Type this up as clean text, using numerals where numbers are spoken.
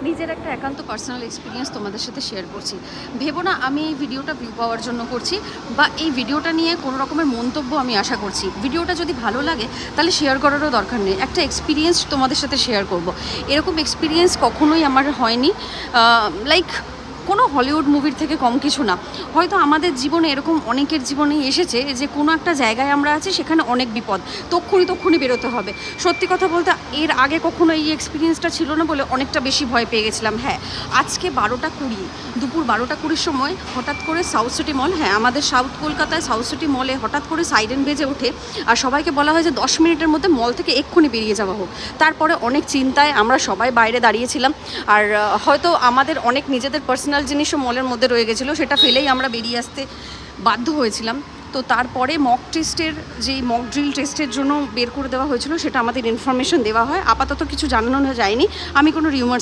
নিজের একটা একান্ত পার্সোনাল এক্সপিরিয়েন্স তোমাদের সাথে শেয়ার করছি। ভেবো না আমি এই ভিডিওটা ভিউ পাওয়ার জন্য করছি বা এই ভিডিওটা নিয়ে কোনো রকমের মন্তব্য আমি আশা করছি। ভিডিওটা যদি ভালো লাগে তাহলে শেয়ার করারও দরকার নেই, একটা এক্সপিরিয়েন্স তোমাদের সাথে শেয়ার করব। এরকম এক্সপিরিয়েন্স কখনোই আমার হয়নি, লাইক কোনো হলিউড মুভির থেকে কম কিছু না। হয়তো আমাদের জীবনে এরকম অনেকের জীবনেই এসেছে যে কোনো একটা জায়গায় আমরা আছি, সেখানে অনেক বিপদ, তক্ষুনি বেরোতে হবে। সত্যি কথা বলতে এর আগে কখনো এই এক্সপিরিয়েন্সটা ছিল না বলে অনেকটা বেশি ভয় পেয়ে গেছিলাম। হ্যাঁ, আজকে 12টা 20, দুপুর 12টা 20 সময় হঠাৎ করে সাউথ সিটি মল, হ্যাঁ আমাদের সাউথ কলকাতায় সাউথ সিটি মলে হঠাৎ করে সাইরেন বেজে ওঠে আর সবাইকে বলা হয় যে 10 মিনিটের মধ্যে মল থেকে এক্ষুনি বেরিয়ে যাওয়া হোক। তারপরে অনেক চিন্তায় আমরা সবাই বাইরে দাঁড়িয়েছিলাম, আর হয়তো আমাদের অনেক নিজেদের পার্সোনাল জিনিসও মলের মধ্যে রয়ে গেছিলো, সেটা ফেলেই আমরা বেরিয়ে আসতে বাধ্য হয়েছিলাম। তো তারপরে মক ড্রিল টেস্টের জন্য বের করে দেওয়া হয়েছিল, সেটা আমাদের ইনফরমেশন দেওয়া হয়। আপাতত কিছু জানানো যায়নি, আমি কোনো রিউমার্স